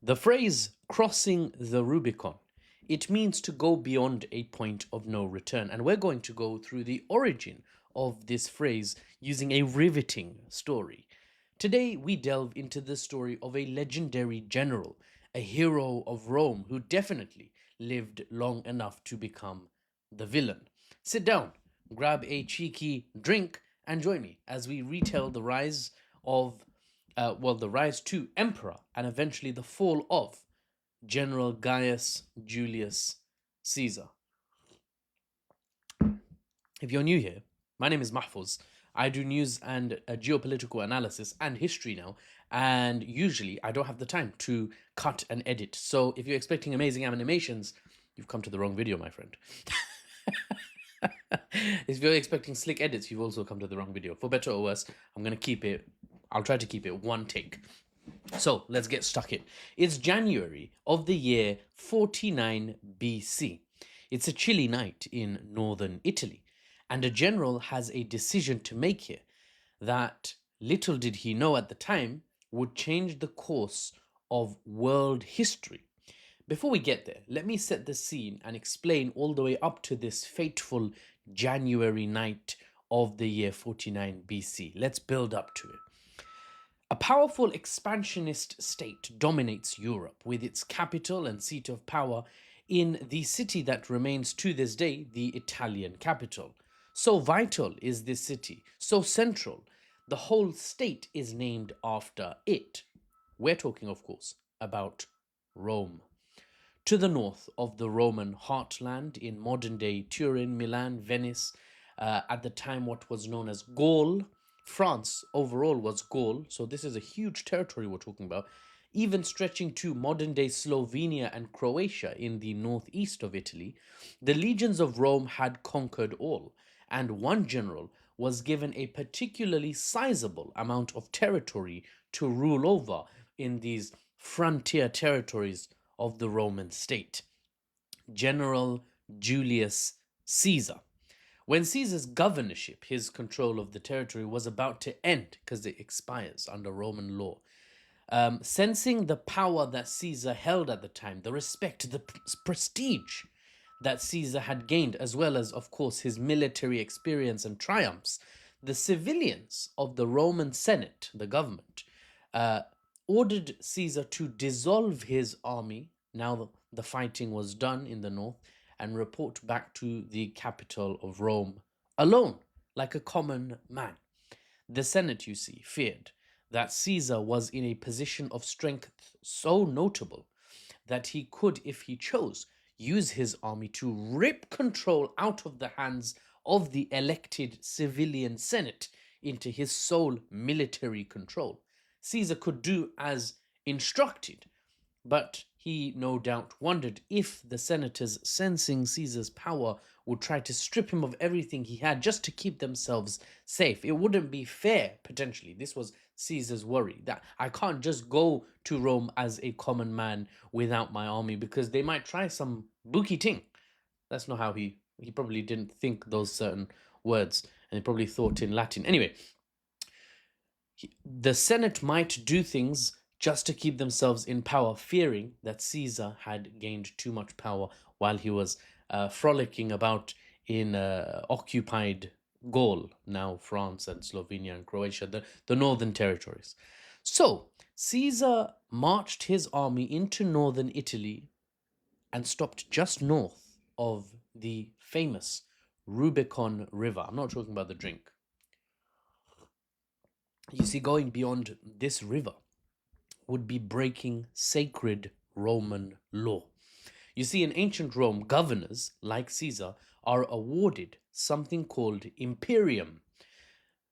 The phrase crossing the Rubicon, it means to go beyond a point of no return. And we're going to go through the origin of this phrase using a riveting story. Today, we delve into the story of a legendary general, a hero of Rome who definitely lived long enough to become the villain. Sit down, grab a cheeky drink, and join me as we retell the rise of the rise to emperor and eventually the fall of General Gaius Julius Caesar. If you're new here, my name is Mahfouz. I do news and geopolitical analysis and history now, and usually I don't have the time to cut and edit. So if you're expecting amazing animations, you've come to the wrong video, my friend. If you're expecting slick edits, you've also come to the wrong video. For better or worse, I'll try to keep it one take. So let's get stuck in. It's January of the year 49 BC. It's a chilly night in northern Italy, and a general has a decision to make here that, little did he know at the time, would change the course of world history. Before we get there, let me set the scene and explain all the way up to this fateful January night of the year 49 BC. Let's build up to it. A powerful expansionist state dominates Europe, with its capital and seat of power in the city that remains to this day the Italian capital. So vital is this city, so central, the whole state is named after it. We're talking, of course, about Rome. To the north of the Roman heartland in modern-day Turin, Milan, Venice, at the time what was known as Gaul, France overall was Gaul, so this is a huge territory we're talking about, even stretching to modern-day Slovenia and Croatia in the northeast of Italy. The legions of Rome had conquered all, and one general was given a particularly sizable amount of territory to rule over in these frontier territories of the Roman state. General Julius Caesar. When Caesar's governorship, his control of the territory, was about to end because it expires under Roman law, sensing the power that Caesar held at the time, the respect, the prestige that Caesar had gained, as well as, of course, his military experience and triumphs, the civilians of the Roman Senate, the government, ordered Caesar to dissolve his army, now the fighting was done in the north, and report back to the capital of Rome alone, like a common man. The Senate, you see, feared that Caesar was in a position of strength so notable that he could, if he chose, use his army to rip control out of the hands of the elected civilian Senate into his sole military control. Caesar could do as instructed, but he no doubt wondered if the senators, sensing Caesar's power, would try to strip him of everything he had just to keep themselves safe. It wouldn't be fair, potentially. This was Caesar's worry, that I can't just go to Rome as a common man without my army because they might try some bookie ting. That's not how he probably didn't think those certain words, and he probably thought in Latin. Anyway, the Senate might do things just to keep themselves in power, fearing that Caesar had gained too much power while he was frolicking about in occupied Gaul, now France and Slovenia and Croatia, the northern territories. So Caesar marched his army into northern Italy and stopped just north of the famous Rubicon River. I'm not talking about the drink. You see, going beyond this river would be breaking sacred Roman law. You see, in ancient Rome, governors, like Caesar, are awarded something called imperium.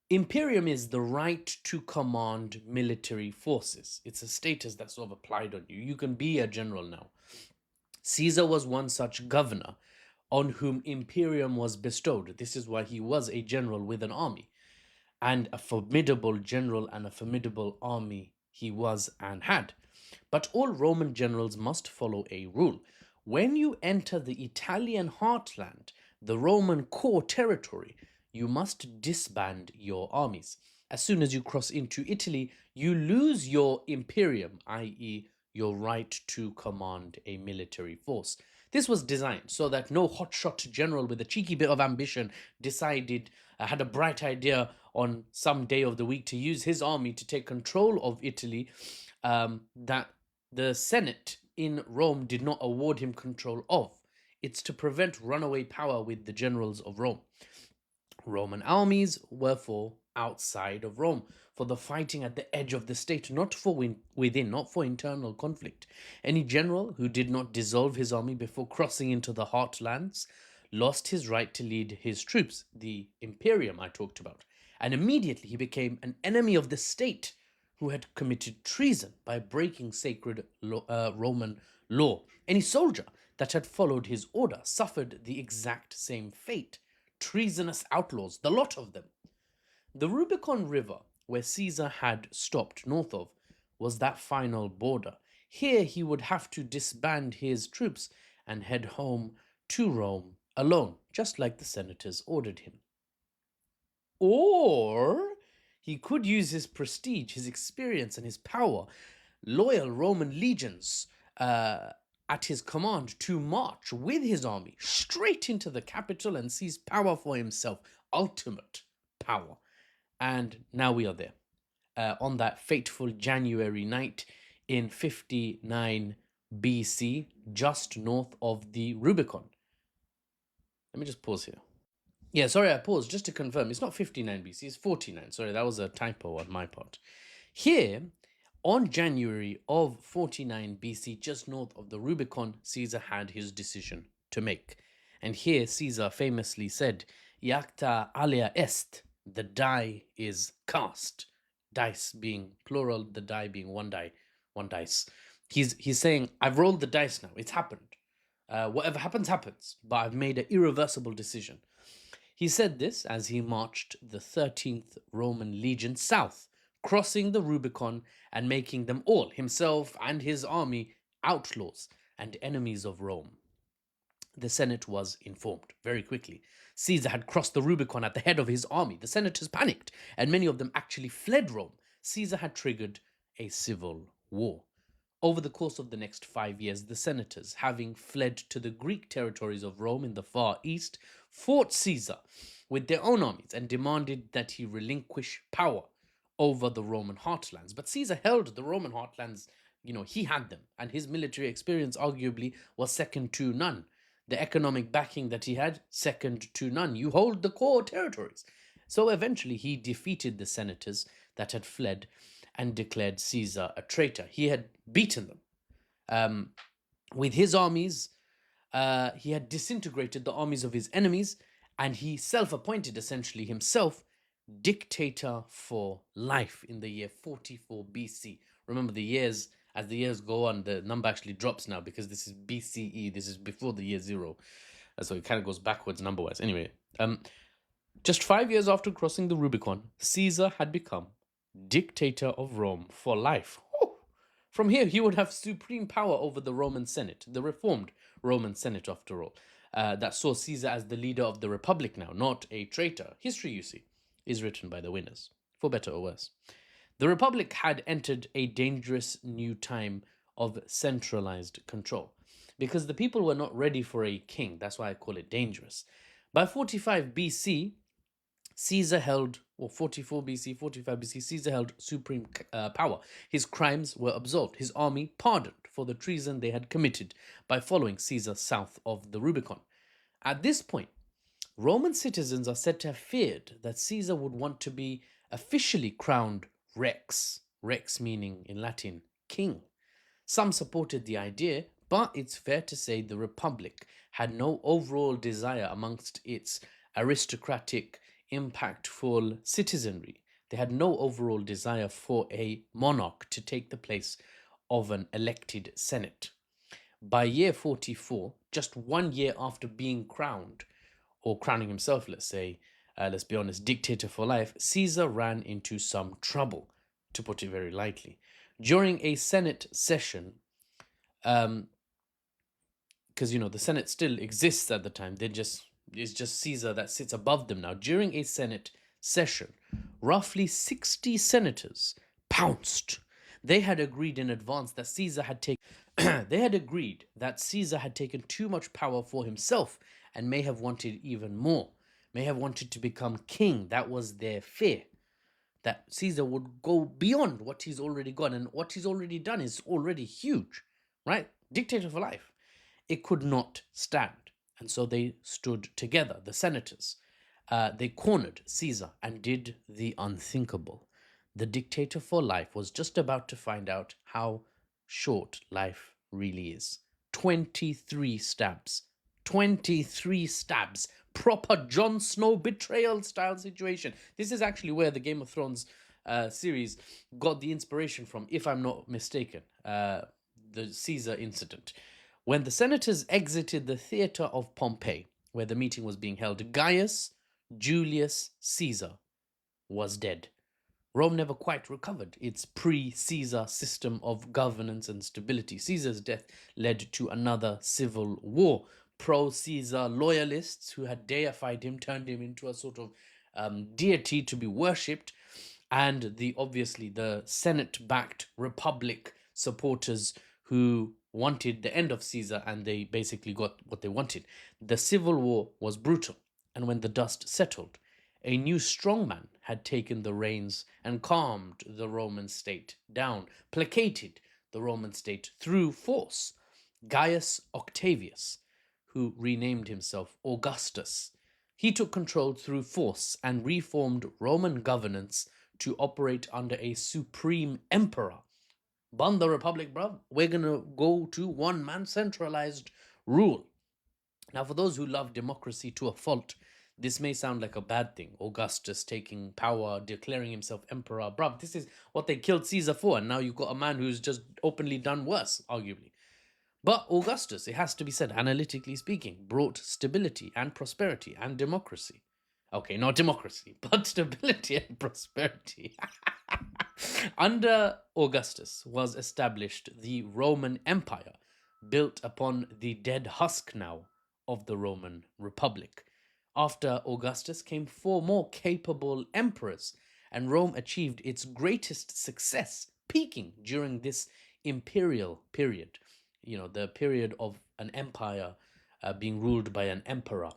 Imperium is the right to command military forces. It's a status that's sort of applied on you. You can be a general now. Caesar was one such governor on whom imperium was bestowed. This is why he was a general with an army, and a formidable general and a formidable army he was and had. But all Roman generals must follow a rule. When you enter the Italian heartland, the Roman core territory, you must disband your armies. As soon as you cross into Italy, you lose your imperium, i.e., your right to command a military force. This was designed so that no hotshot general with a cheeky bit of ambition had a bright idea on some day of the week to use his army to take control of Italy, that the Senate in Rome did not award him control of. It's to prevent runaway power with the generals of Rome. Roman armies were for outside of Rome, for the fighting at the edge of the state, not for within, not for internal conflict. Any general who did not dissolve his army before crossing into the heartlands lost his right to lead his troops, the imperium I talked about, and immediately he became an enemy of the state who had committed treason by breaking sacred Roman law. Any soldier that had followed his order suffered the exact same fate. Treasonous outlaws, the lot of them. The Rubicon River, where Caesar had stopped north of, was that final border. Here he would have to disband his troops and head home to Rome alone, just like the senators ordered him. Or he could use his prestige, his experience, and his power, loyal Roman legions at his command, to march with his army straight into the capital and seize power for himself, ultimate power. And now we are there, on that fateful January night in 59 BC, just north of the Rubicon. Let me just pause here. Yeah, sorry, I paused just to confirm. It's not 59 BC, it's 49. Sorry, that was a typo on my part. Here, on January of 49 BC, just north of the Rubicon, Caesar had his decision to make. And here Caesar famously said, "Iacta alea est," the die is cast. Dice being plural, the die being one die, one dice. He's saying, I've rolled the dice now, it's happened. Whatever happens, happens, but I've made an irreversible decision. He said this as he marched the 13th Roman legion south, crossing the Rubicon and making them all, himself and his army, outlaws and enemies of Rome. The Senate was informed very quickly. Caesar had crossed the Rubicon at the head of his army. The senators panicked, and many of them actually fled Rome. Caesar had triggered a civil war. Over the course of the next 5 years, the senators, having fled to the Greek territories of Rome in the far east, fought Caesar with their own armies and demanded that he relinquish power over the Roman heartlands. But Caesar held the Roman heartlands, he had them, and his military experience arguably was second to none. The economic backing that he had, second to none. You hold the core territories. So eventually he defeated the senators that had fled and declared Caesar a traitor. He had beaten them. With his armies, he had disintegrated the armies of his enemies, and he self-appointed essentially himself dictator for life in the year 44 BC. Remember, as the years go on, the number actually drops now because this is BCE. This is before the year 0. So it kind of goes backwards number-wise. Anyway, just 5 years after crossing the Rubicon, Caesar had become dictator of Rome for life. From here, he would have supreme power over the Roman Senate, the reformed Roman Senate, after all, that saw Caesar as the leader of the Republic now, not a traitor. History, you see, is written by the winners, for better or worse. The Republic had entered a dangerous new time of centralized control because the people were not ready for a king. That's why I call it dangerous. By 45 BC, Caesar held, or 44 BC, 45 BC, Caesar held supreme power. His crimes were absolved, his army pardoned for the treason they had committed by following Caesar south of the Rubicon. At this point, Roman citizens are said to have feared that Caesar would want to be officially crowned Rex, Rex meaning in Latin king. Some supported the idea, but it's fair to say the Republic had no overall desire amongst its aristocratic, impactful citizenry. They had no overall desire for a monarch to take the place of an elected Senate. By year 44, just 1 year after being crowned, or crowning himself, let's say, let's be honest, dictator for life, Caesar ran into some trouble, to put it very lightly. During a Senate session, because, the Senate still exists at the time, it's just Caesar that sits above them now. During a Senate session, roughly 60 senators pounced. They had agreed in advance that Caesar had taken they had agreed that Caesar had taken too much power for himself and may have wanted even more, may have wanted to become king. That was their fear, that Caesar would go beyond what he's already got, and what he's already done is already huge, right? Dictator for life. It could not stand. And so they stood together, the senators. They cornered Caesar and did the unthinkable. The dictator for life was just about to find out how short life really is. 23 stabs. 23 stabs. Proper Jon Snow betrayal style situation. This is actually where the Game of Thrones series got the inspiration from, if I'm not mistaken. The Caesar incident. When the senators exited the theatre of Pompeii, where the meeting was being held, Gaius Julius Caesar was dead. Rome never quite recovered its pre-Caesar system of governance and stability. Caesar's death led to another civil war. Pro-Caesar loyalists who had deified him turned him into a sort of deity to be worshipped, and obviously the Senate-backed Republic supporters who wanted the end of Caesar, and they basically got what they wanted. The civil war was brutal, and when the dust settled, a new strongman had taken the reins and calmed the Roman state down, placated the Roman state through force. Gaius Octavius, who renamed himself Augustus, he took control through force and reformed Roman governance to operate under a supreme emperor. Bun the republic, bruv. We're gonna go to one-man centralized rule. Now, for those who love democracy to a fault, this may sound like a bad thing. Augustus taking power, declaring himself emperor. Bruv, this is what they killed Caesar for, and now you've got a man who's just openly done worse, arguably. But Augustus, it has to be said, analytically speaking, brought stability and prosperity and democracy. Okay, not democracy, but stability and prosperity. Under Augustus was established the Roman Empire, built upon the dead husk now of the Roman Republic. After Augustus came 4 more capable emperors, and Rome achieved its greatest success, peaking during this imperial period. You know, the period of an empire being ruled by an emperor.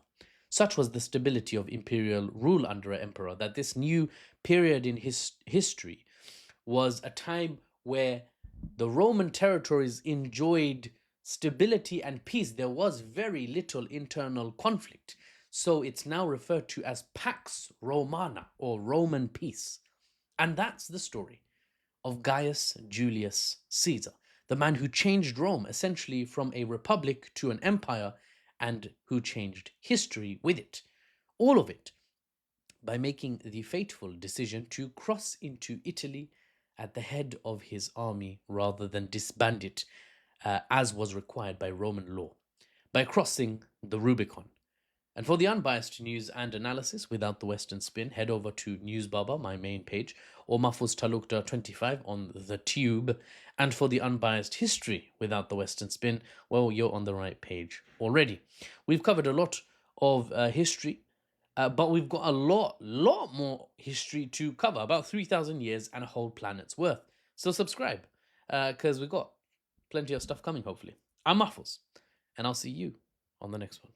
Such was the stability of imperial rule under an emperor that this new period in history was a time where the Roman territories enjoyed stability and peace. There was very little internal conflict. So it's now referred to as Pax Romana, or Roman peace. And that's the story of Gaius Julius Caesar, the man who changed Rome essentially from a republic to an empire, and who changed history with it. All of it by making the fateful decision to cross into Italy at the head of his army rather than disband it, as was required by Roman law, by crossing the Rubicon. And for the unbiased news and analysis without the Western spin, head over to NewsBaba, my main page, or Mahfuz Talukdar 25 on the tube. And for the unbiased history without the Western spin, well, you're on the right page already. We've covered a lot of history, but we've got a lot more history to cover, about 3,000 years and a whole planet's worth. So subscribe, because we've got plenty of stuff coming, hopefully. I'm Mahfuz, and I'll see you on the next one.